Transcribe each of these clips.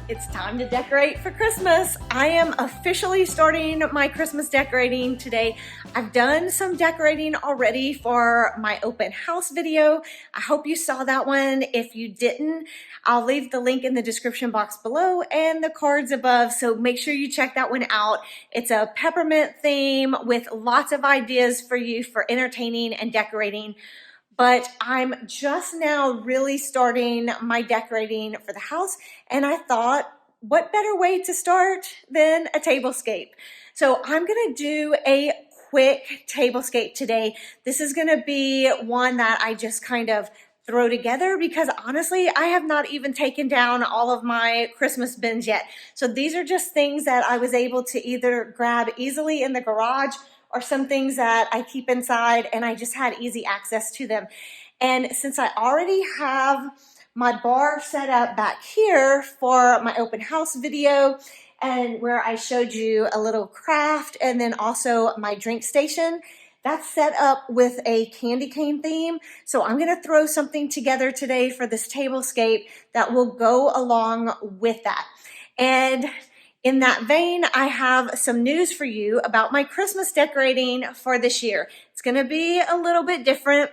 It's time to decorate for Christmas. I am officially starting my Christmas decorating today. I've done some decorating already for my open house video. I hope you saw that one. If you didn't, I'll leave the link in the description box below and the cards above, so make sure you check that one out. It's a peppermint theme with lots of ideas for you for entertaining and decorating. But I'm just now really starting my decorating for the house, and I thought, what better way to start than a tablescape? So I'm gonna do a quick tablescape today. This is gonna be one that I just kind of throw together because honestly, I have not even taken down all of my Christmas bins yet. So these are just things that I was able to either grab easily in the garage or some things that I keep inside and I just had easy access to them. And since I already have my bar set up back here for my open house video and where I showed you a little craft and then also my drink station, that's set up with a candy cane theme. So I'm gonna throw something together today for this tablescape that will go along with that. And in that vein, I have some news for you about my Christmas decorating for this year. It's gonna be a little bit different,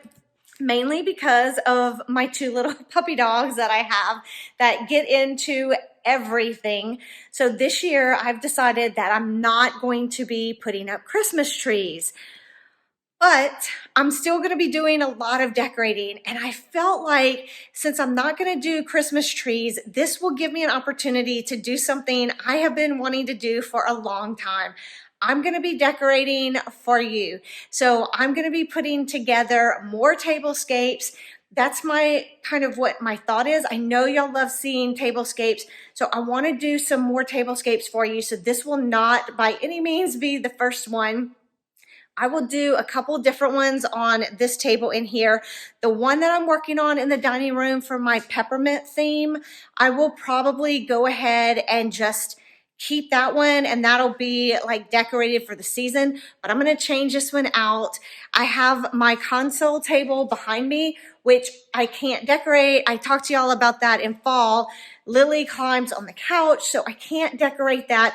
mainly because of my two little puppy dogs that I have that get into everything. So this year, I've decided that I'm not going to be putting up Christmas trees. But I'm still gonna be doing a lot of decorating, and I felt like since I'm not gonna do Christmas trees, this will give me an opportunity to do something I have been wanting to do for a long time. I'm gonna be decorating for you. So I'm gonna be putting together more tablescapes. That's my kind of what my thought is. I know y'all love seeing tablescapes, so I wanna do some more tablescapes for you. So this will not by any means be the first one. I will do a couple different ones on this table in here. The one that I'm working on in the dining room for my peppermint theme, I will probably go ahead and just keep that one, and that'll be like decorated for the season, but I'm gonna change this one out. I have my console table behind me, which I can't decorate. I talked to y'all about that in fall. Lily climbs on the couch, so I can't decorate that.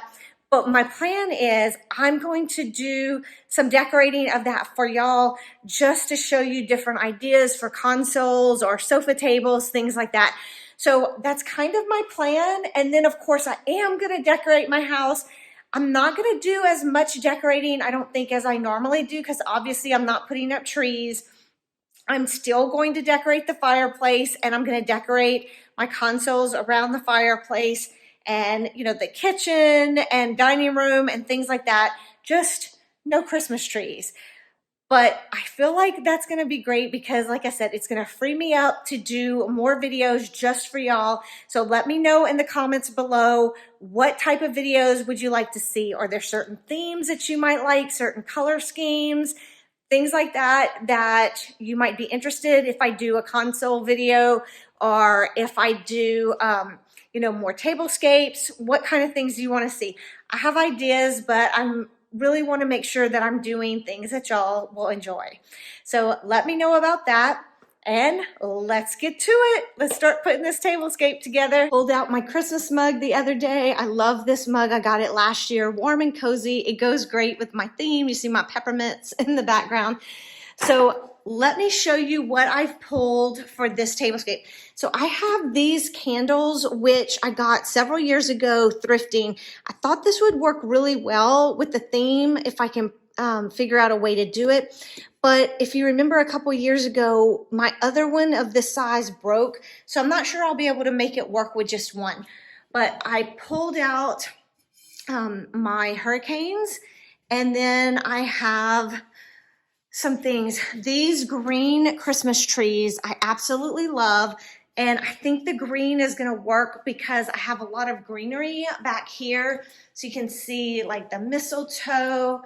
But my plan is I'm going to do some decorating of that for y'all just to show you different ideas for consoles or sofa tables, things like that. So that's kind of my plan. And then of course I am gonna decorate my house. I'm not gonna do as much decorating, I don't think, as I normally do, because obviously I'm not putting up trees. I'm still going to decorate the fireplace, and I'm gonna decorate my consoles around the fireplace and, you know, the kitchen and dining room and things like that. Just no Christmas trees. But I feel like that's gonna be great because, like I said, it's gonna free me up to do more videos just for y'all. So let me know in the comments below, what type of videos would you like to see? Are there certain themes that you might like, certain color schemes, things like that, that you might be interested if I do a console video, or if I do, you know, more tablescapes? What kind of things do you want to see? I have ideas, but I'm really want to make sure that I'm doing things that y'all will enjoy. So let me know about that, and let's get to it. Let's start putting this tablescape together. Pulled out my Christmas mug the other day. I love this mug. I got it last year. Warm and cozy. It goes great with my theme. You see my peppermints in the background. So let me show you what I've pulled for this tablescape. So I have these candles, which I got several years ago thrifting. I thought this would work really well with the theme if I can figure out a way to do it. But if you remember a couple years ago, my other one of this size broke. So I'm not sure I'll be able to make it work with just one. But I pulled out my hurricanes, and then I have some things. These green Christmas trees I absolutely love, and I think the green is gonna work because I have a lot of greenery back here, so you can see like the mistletoe.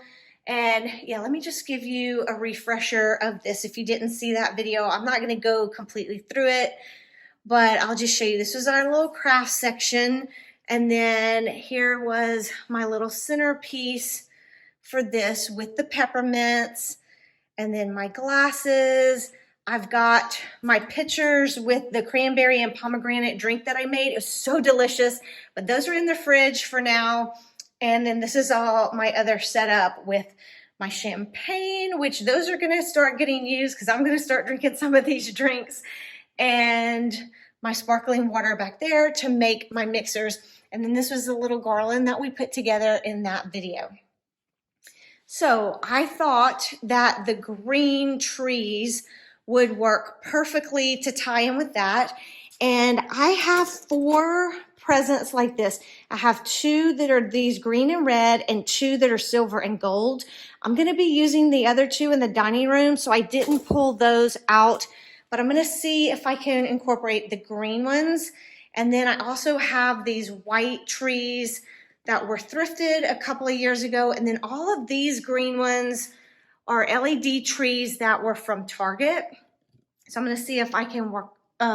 And yeah, let me just give you a refresher of this if you didn't see that video. I'm not gonna go completely through it, but I'll just show you. This was our little craft section, and then here was my little centerpiece for this with the peppermints. And then my glasses, I've got my pitchers with the cranberry and pomegranate drink that I made. It was so delicious, but those are in the fridge for now. And then this is all my other setup with my champagne, which those are gonna start getting used because I'm gonna start drinking some of these drinks. And my sparkling water back there to make my mixers. And then this was the little garland that we put together in that video. So I thought that the green trees would work perfectly to tie in with that. And I have 4 presents like this. I have 2 that are these green and red and 2 that are silver and gold. I'm gonna be using the other 2 in the dining room, so I didn't pull those out, but I'm gonna see if I can incorporate the green ones. And then I also have these white trees that were thrifted a couple of years ago. And then all of these green ones are LED trees that were from Target. So I'm gonna see if I can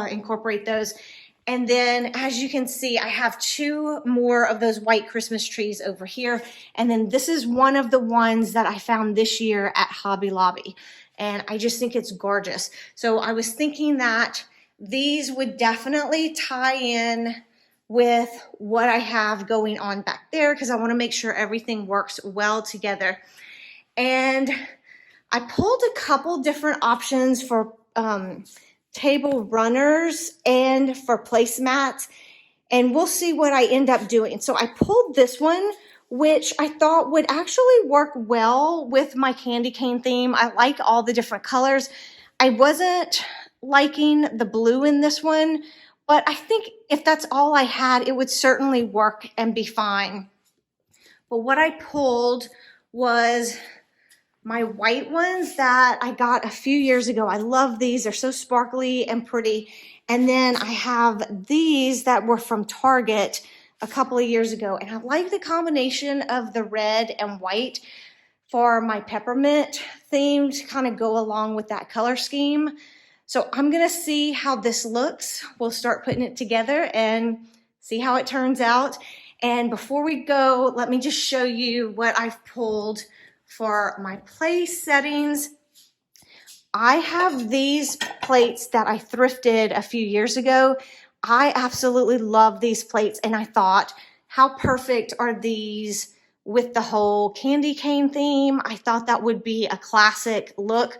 incorporate those. And then as you can see, I have 2 more of those white Christmas trees over here. And then this is one of the ones that I found this year at Hobby Lobby. And I just think it's gorgeous. So I was thinking that these would definitely tie in with what I have going on back there because I want to make sure everything works well together. And I pulled a couple different options for table runners and for placemats, and we'll see what I end up doing. So I pulled this one, which I thought would actually work well with my candy cane theme. I like all the different colors. I wasn't liking the blue in this one, but I think if that's all I had, it would certainly work and be fine. But what I pulled was my white ones that I got a few years ago. I love these. They're so sparkly and pretty. And then I have these that were from Target a couple of years ago. And I like the combination of the red and white for my peppermint theme to kind of go along with that color scheme. So I'm gonna see how this looks. We'll start putting it together and see how it turns out. And before we go, let me just show you what I've pulled for my place settings. I have these plates that I thrifted a few years ago. I absolutely love these plates, and I thought, how perfect are these with the whole candy cane theme? I thought that would be a classic look.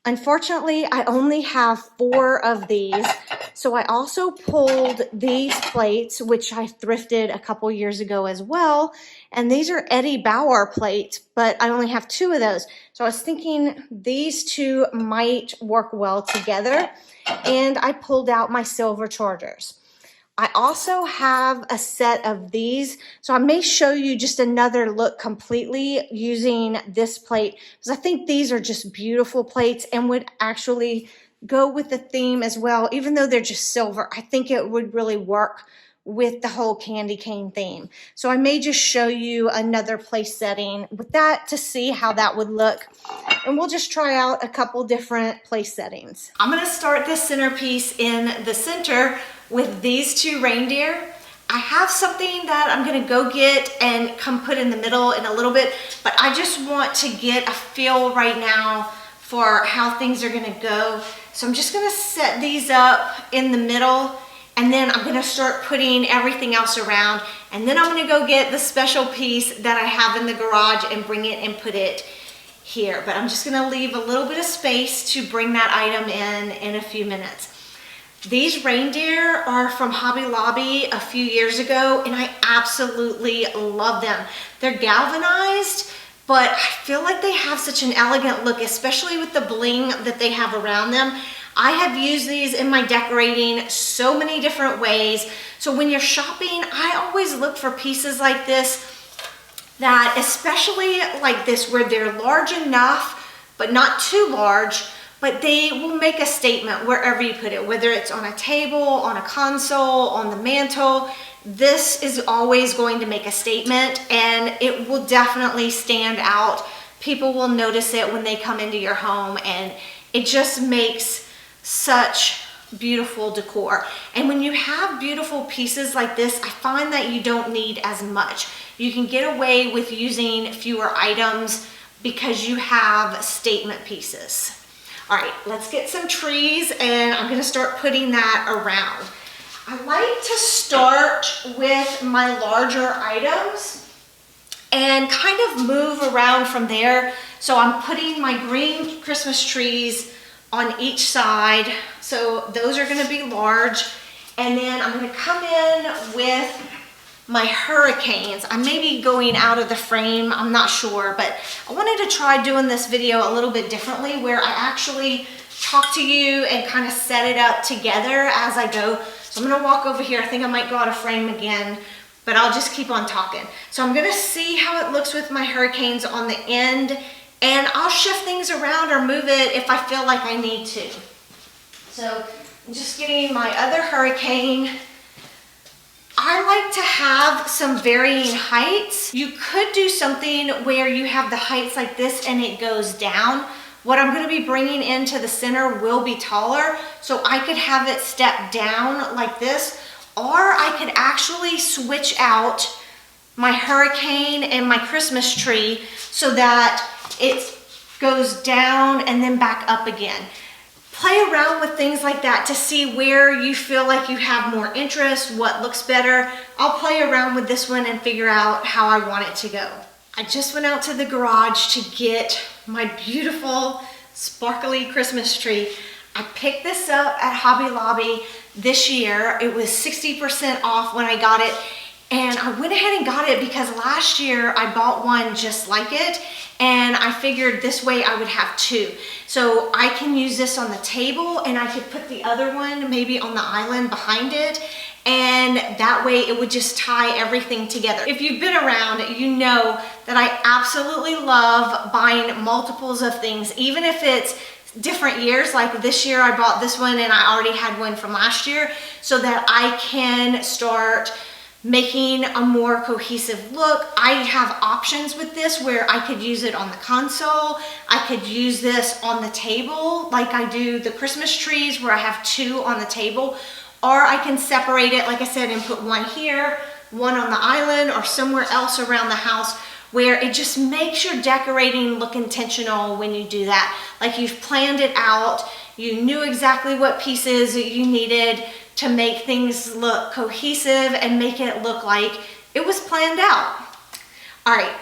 Unfortunately, I only have 4 of these. So I also pulled these plates, which I thrifted a couple years ago as well. And these are Eddie Bauer plates, but I only have 2 of those. So I was thinking these 2 might work well together. And I pulled out my silver chargers. I also have a set of these, so I may show you just another look completely using this plate, because I think these are just beautiful plates and would actually go with the theme as well. Even though they're just silver, I think it would really work with the whole candy cane theme. So I may just show you another place setting with that to see how that would look. And we'll just try out a couple different place settings. I'm gonna start this centerpiece in the center with these 2 reindeer. I have something that I'm gonna go get and come put in the middle in a little bit, but I just want to get a feel right now for how things are gonna go. So I'm just gonna set these up in the middle, and then I'm gonna start putting everything else around, and then I'm gonna go get the special piece that I have in the garage and bring it and put it here. But I'm just gonna leave a little bit of space to bring that item in a few minutes. These reindeer are from Hobby Lobby a few years ago, and I absolutely love them. They're galvanized, but I feel like they have such an elegant look, especially with the bling that they have around them. I have used these in my decorating so many different ways. So when you're shopping, I always look for pieces like this, that especially like this, where they're large enough, but not too large, but they will make a statement wherever you put it, whether it's on a table, on a console, on the mantle. This is always going to make a statement, and it will definitely stand out. People will notice it when they come into your home, and it just makes such beautiful decor. And when you have beautiful pieces like this, I find that you don't need as much. You can get away with using fewer items because you have statement pieces. All right, let's get some trees and I'm gonna start putting that around. I like to start with my larger items and kind of move around from there. So I'm putting my green Christmas trees on each side. So those are gonna be large. And then I'm gonna come in with my hurricanes. I may be going out of the frame, I'm not sure, but I wanted to try doing this video a little bit differently where I actually talk to you and kind of set it up together as I go. So I'm gonna walk over here. I think I might go out of frame again, but I'll just keep on talking. So I'm gonna see how it looks with my hurricanes on the end, and I'll shift things around or move it if I feel like I need to. So I'm just getting my other hurricane. I like to have some varying heights. You could do something where you have the heights like this and it goes down. What I'm gonna be bringing into the center will be taller, so I could have it step down like this, or I could actually switch out my hurricane and my Christmas tree so that it goes down and then back up again. Play around with things like that to see where you feel like you have more interest, what looks better. I'll play around with this one and figure out how I want it to go. I just went out to the garage to get my beautiful sparkly Christmas tree. I picked this up at Hobby Lobby this year. It was 60% off when I got it. And I went ahead and got it because last year I bought one just like it, and I figured this way I would have two. So I can use this on the table, and I could put the other one maybe on the island behind it, and that way it would just tie everything together. If you've been around, you know that I absolutely love buying multiples of things, even if it's different years. Like this year I bought this one and I already had one from last year, so that I can start making a more cohesive look. I have options with this where I could use it on the console. I could use this on the table like I do the Christmas trees where I have two on the table, or I can separate it, like I said, and put one here, one on the island, or somewhere else around the house where it just makes your decorating look intentional when you do that. Like you've planned it out, you knew exactly what pieces you needed to make things look cohesive and make it look like it was planned out. All right,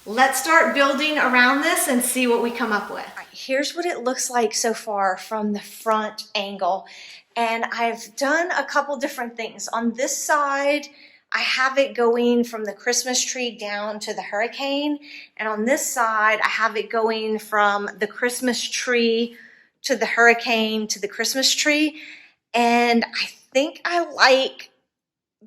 let's start building around this and see what we come up with. All right, here's what it looks like so far from the front angle. And I've done a couple different things. On this side, I have it going from the Christmas tree down to the hurricane. And on this side, I have it going from the Christmas tree to the hurricane to the Christmas tree. And I think I like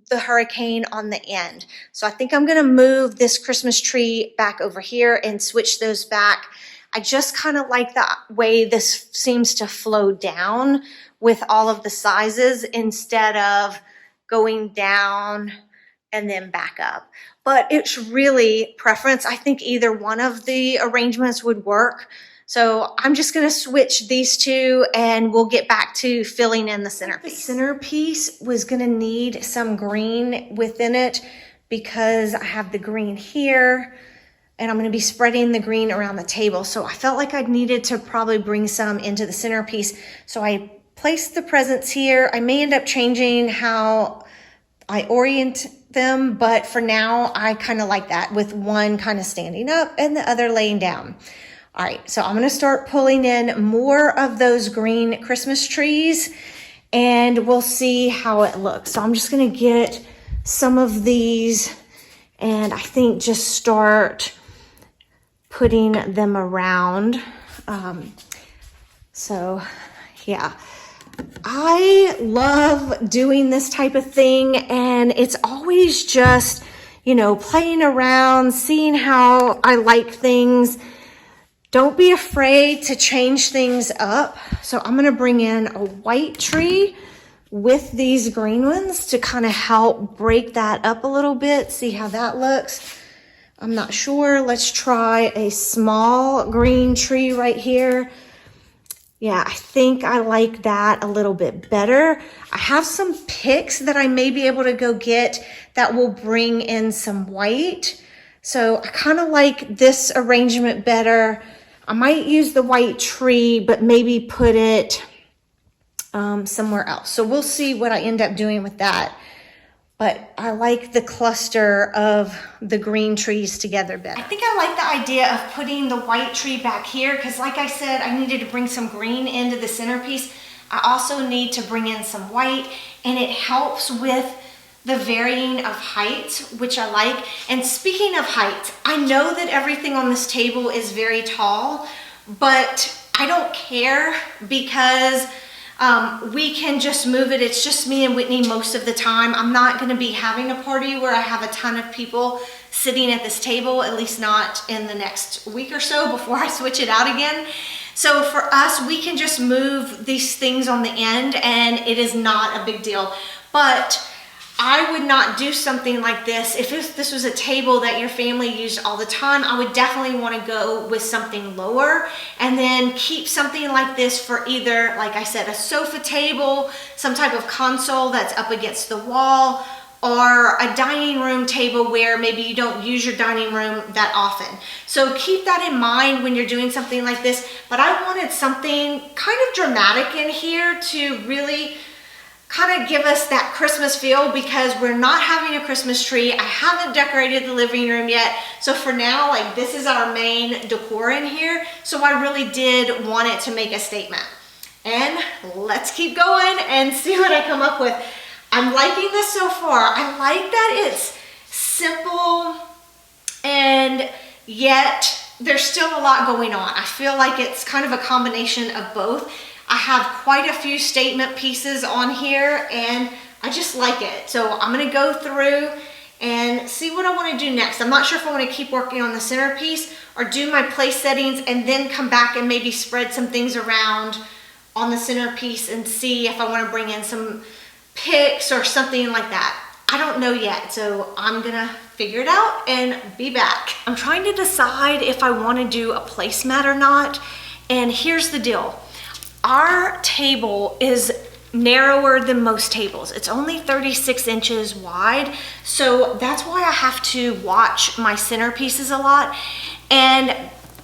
the hurricane on the end. So I think I'm gonna move this Christmas tree back over here and switch those back. I just kind of like the way this seems to flow down with all of the sizes instead of going down and then back up. But it's really preference. I think either one of the arrangements would work. So I'm just gonna switch these two and we'll get back to filling in the centerpiece. The centerpiece was gonna need some green within it because I have the green here and I'm gonna be spreading the green around the table. So I felt like I needed to probably bring some into the centerpiece. So I placed the presents here. I may end up changing how I orient them, but for now I kind of like that with one kind of standing up and the other laying down. All right, so I'm gonna start pulling in more of those green Christmas trees and we'll see how it looks. So I'm just gonna get some of these and I think just start putting them around. So yeah, I love doing this type of thing, and it's always just, you know, playing around, seeing how I like things. Don't be afraid to change things up. So I'm gonna bring in a white tree with these green ones to kind of help break that up a little bit. See how that looks. I'm not sure. Let's try a small green tree right here. Yeah, I think I like that a little bit better. I have some picks that I may be able to go get that will bring in some white. So I kind of like this arrangement better. I might use the white tree, but maybe put it somewhere else. So we'll see what I end up doing with that. But I like the cluster of the green trees together better. I think I like the idea of putting the white tree back here because like I said, I needed to bring some green into the centerpiece. I also need to bring in some white, and it helps with the varying of heights, which I like. And speaking of heights, I know that everything on this table is very tall, but I don't care because we can just move it. It's just me and Whitney most of the time. I'm not gonna be having a party where I have a ton of people sitting at this table, at least not in the next week or so before I switch it out again. So for us, we can just move these things on the end and it is not a big deal. But I would not do something like this. If this was a table that your family used all the time, I would definitely want to go with something lower and then keep something like this for either, like I said, a sofa table, some type of console that's up against the wall, or a dining room table where maybe you don't use your dining room that often. So keep that in mind when you're doing something like this. But I wanted something kind of dramatic in here to really kind of give us that Christmas feel because we're not having a Christmas tree. I haven't decorated the living room yet. So for now, like this is our main decor in here. So I really did want it to make a statement. And let's keep going and see what I come up with. I'm liking this so far. I like that it's simple and yet there's still a lot going on. I feel like it's kind of a combination of both. I have quite a few statement pieces on here and I just like it. So I'm gonna go through and see what I wanna do next. I'm not sure if I wanna keep working on the centerpiece or do my place settings and then come back and maybe spread some things around on the centerpiece and see if I wanna bring in some picks or something like that. I don't know yet, so I'm gonna figure it out and be back. I'm trying to decide if I wanna do a placemat or not, and here's the deal. Our table is narrower than most tables. It's only 36 inches wide, so that's why I have to watch my centerpieces a lot. And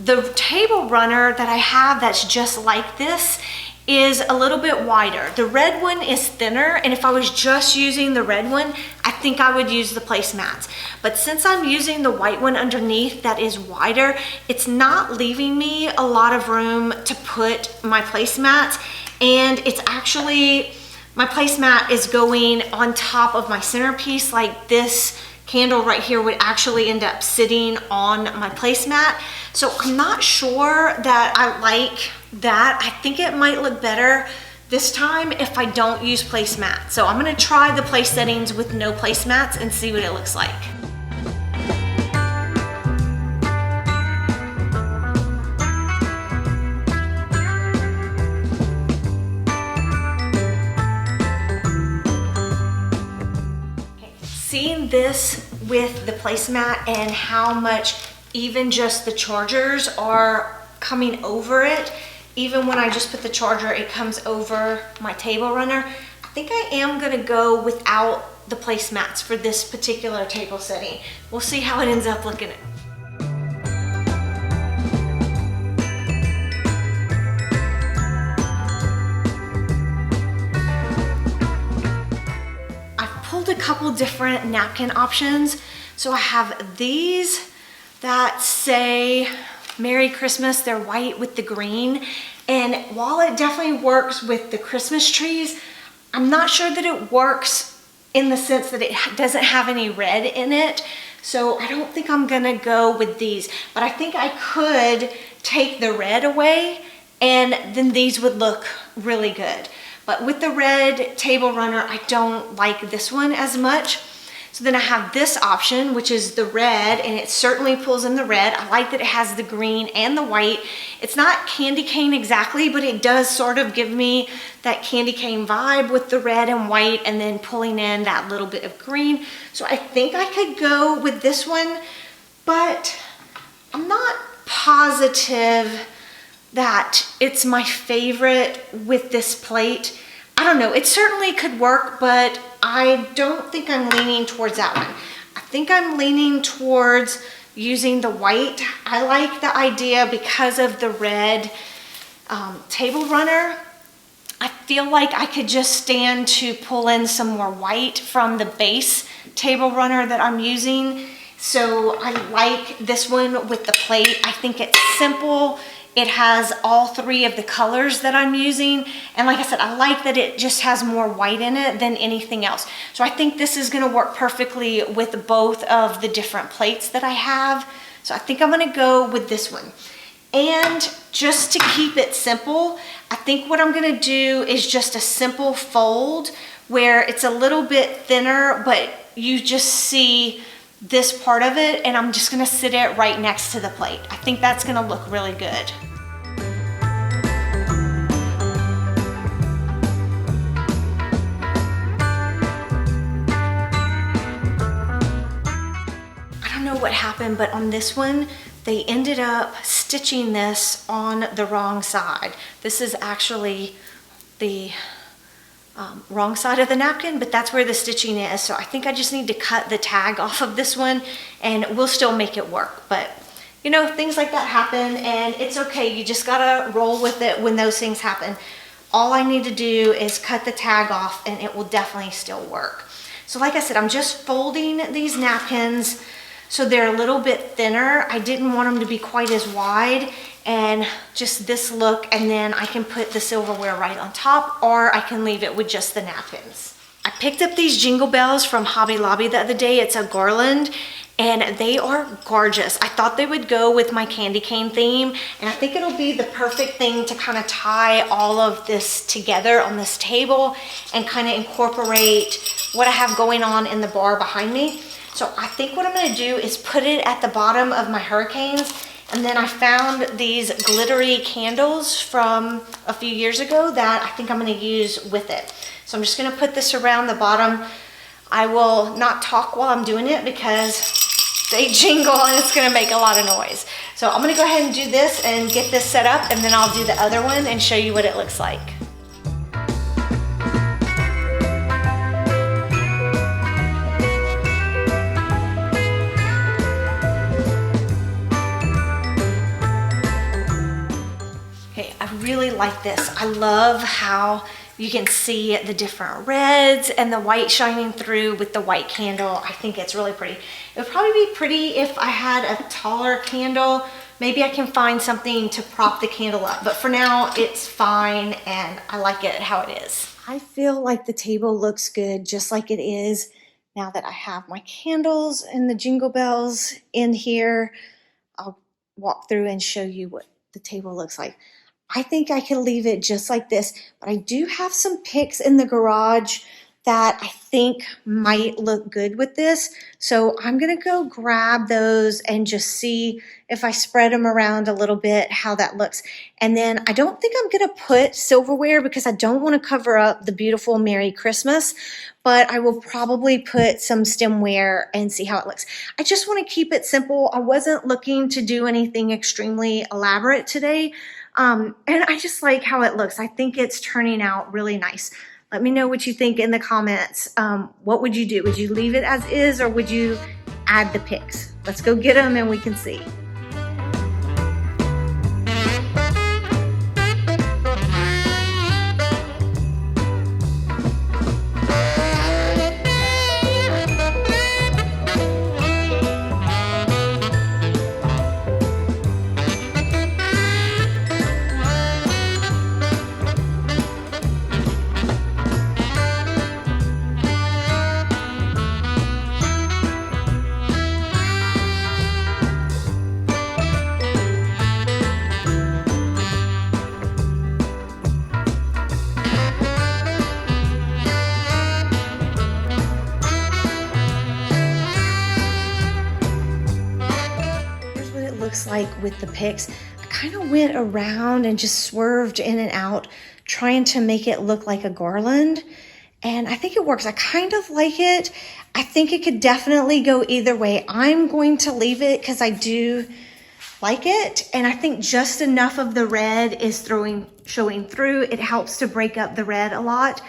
the table runner that I have that's just like this is a little bit wider. The red one is thinner, and if I was just using the red one, I think I would use the placemats. But since I'm using the white one underneath that is wider, it's not leaving me a lot of room to put my placemats, and it's actually, my placemat is going on top of my centerpiece. Like this candle right here would actually end up sitting on my placemat. So I'm not sure that I like that. I think it might look better this time if I don't use placemats. So I'm gonna try the place settings with no placemats and see what it looks like. Seeing this with the placemat and how much even just the chargers are coming over it, even when I just put the charger, it comes over my table runner. I think I am gonna go without the placemats for this particular table setting. We'll see how it ends up looking. A couple different napkin options. So I have these that say Merry Christmas. They're white with the green, and while it definitely works with the Christmas trees, I'm not sure that it works in the sense that it doesn't have any red in it. So I don't think I'm gonna go with these, but I think I could take the red away and then these would look really good. But with the red table runner, I don't like this one as much. So then I have this option, which is the red, and it certainly pulls in the red. I like that it has the green and the white. It's not candy cane exactly, but it does sort of give me that candy cane vibe with the red and white and then pulling in that little bit of green. So I think I could go with this one, but I'm not positive that it's my favorite with this plate. I don't know, it certainly could work, but I don't think I'm leaning towards that one. I think I'm leaning towards using the white. I like the idea because of the red table runner. I feel like I could just stand to pull in some more white from the base table runner that I'm using. So I like this one with the plate. I think it's simple. It has all three of the colors that I'm using. And like I said, I like that it just has more white in it than anything else. So I think this is gonna work perfectly with both of the different plates that I have. So I think I'm gonna go with this one. And just to keep it simple, I think what I'm gonna do is just a simple fold where it's a little bit thinner, but you just see this part of it, and I'm just gonna sit it right next to the plate. I think that's gonna look really good. I don't know what happened, but on this one, they ended up stitching this on the wrong side. This is actually the wrong side of the napkin, but that's where the stitching is. So I think I just need to cut the tag off of this one and we'll still make it work. But you know, things like that happen and it's okay. You just gotta roll with it when those things happen. All I need to do is cut the tag off and it will definitely still work. So like I said, I'm just folding these napkins so they're a little bit thinner. I didn't want them to be quite as wide, and just this look, and then I can put the silverware right on top, or I can leave it with just the napkins. I picked up these jingle bells from Hobby Lobby the other day. It's a garland and they are gorgeous. I thought they would go with my candy cane theme, and I think it'll be the perfect thing to kind of tie all of this together on this table and kind of incorporate what I have going on in the bar behind me. So I think what I'm gonna do is put it at the bottom of my hurricanes. And then I found these glittery candles from a few years ago that I think I'm gonna use with it. So I'm just gonna put this around the bottom. I will not talk while I'm doing it because they jingle and it's gonna make a lot of noise. So I'm gonna go ahead and do this and get this set up, and then I'll do the other one and show you what it looks like. Really like this. I love how you can see the different reds and the white shining through with the white candle. I think it's really pretty. It would probably be pretty if I had a taller candle. Maybe I can find something to prop the candle up, but for now it's fine and I like it how it is. I feel like the table looks good just like it is now that I have my candles and the jingle bells in here. I'll walk through and show you what the table looks like. I think I can leave it just like this, but I do have some picks in the garage that I think might look good with this. So I'm gonna go grab those and just see if I spread them around a little bit, how that looks. And then I don't think I'm gonna put silverware because I don't wanna cover up the beautiful Merry Christmas, but I will probably put some stemware and see how it looks. I just wanna keep it simple. I wasn't looking to do anything extremely elaborate today. And I just like how it looks. I think it's turning out really nice. Let me know what you think in the comments. What would you do? Would you leave it as is or would you add the picks? Let's go get them and we can see. Looks like with the picks. I kind of went around and just swerved in and out trying to make it look like a garland, and I think it works. I kind of like it. I think it could definitely go either way. I'm going to leave it because I do like it, and I think just enough of the red is showing through. It helps to break up the red a lot.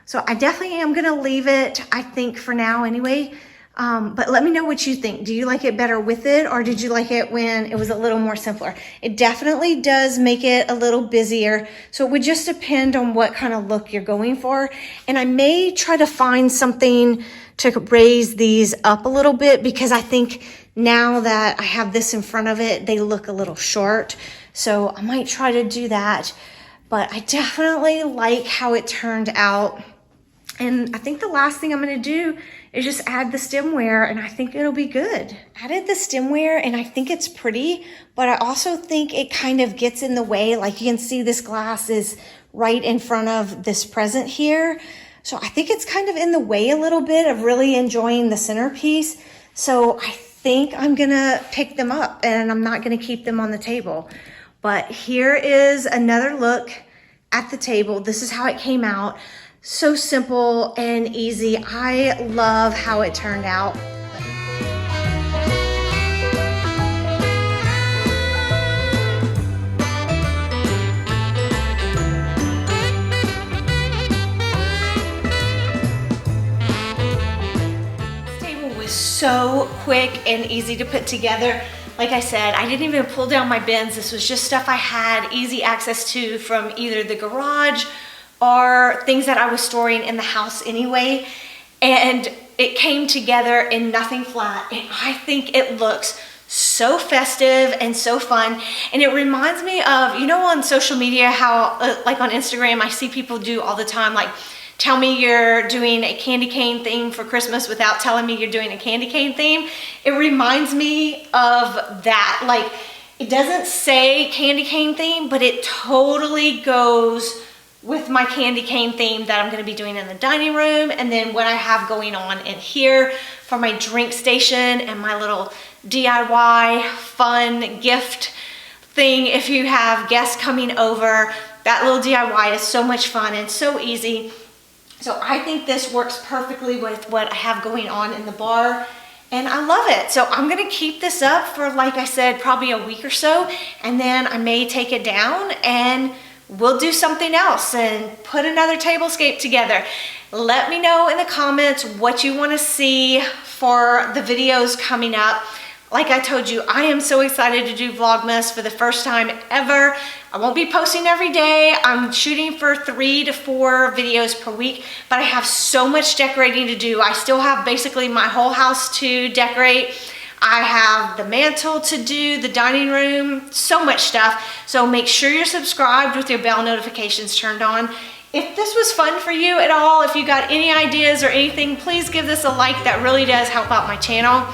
So I definitely am gonna leave it, I think, for now anyway. But let me know what you think. Do you like it better with it, or did you like it when it was a little more simpler? It definitely does make it a little busier, so it would just depend on what kind of look you're going for. And I may try to find something to raise these up a little bit, because I think now that I have this in front of it, they look a little short. So I might try to do that, but I definitely like how it turned out. And I think the last thing I'm gonna do is just add the stemware, and I think it'll be good. Added the stemware and I think it's pretty, but I also think it kind of gets in the way. Like you can see this glass is right in front of this present here. So I think it's kind of in the way a little bit of really enjoying the centerpiece. So I think I'm gonna pick them up and I'm not gonna keep them on the table. But here is another look at the table. This is how it came out. So simple and easy. I love how it turned out. This table was so quick and easy to put together. Like I said, I didn't even pull down my bins. This was just stuff I had easy access to from either the garage or things that I was storing in the house anyway. And it came together in nothing flat. And I think it looks so festive and so fun. And it reminds me of, you know, on social media, how like on Instagram, I see people do all the time, like, tell me you're doing a candy cane theme for Christmas without telling me you're doing a candy cane theme. It reminds me of that. Like, it doesn't say candy cane theme, but it totally goes with my candy cane theme that I'm gonna be doing in the dining room, and then what I have going on in here for my drink station and my little DIY fun gift thing. If you have guests coming over, that little DIY is so much fun and so easy. So I think this works perfectly with what I have going on in the bar, and I love it. So I'm gonna keep this up for, like I said, probably a week or so, and then I may take it down and we'll do something else and put another tablescape together. Let me know in the comments what you want to see for the videos coming up. Like I told you, I am so excited to do Vlogmas for the first time ever. I won't be posting every day. I'm shooting for 3 to 4 videos per week, but I have so much decorating to do. I still have basically my whole house to decorate. I have the mantle to do, the dining room, so much stuff. So make sure you're subscribed with your bell notifications turned on. If this was fun for you at all, if you got any ideas or anything, please give this a like. That really does help out my channel.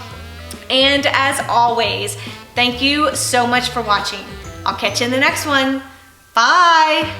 And as always, thank you so much for watching. I'll catch you in the next one. Bye.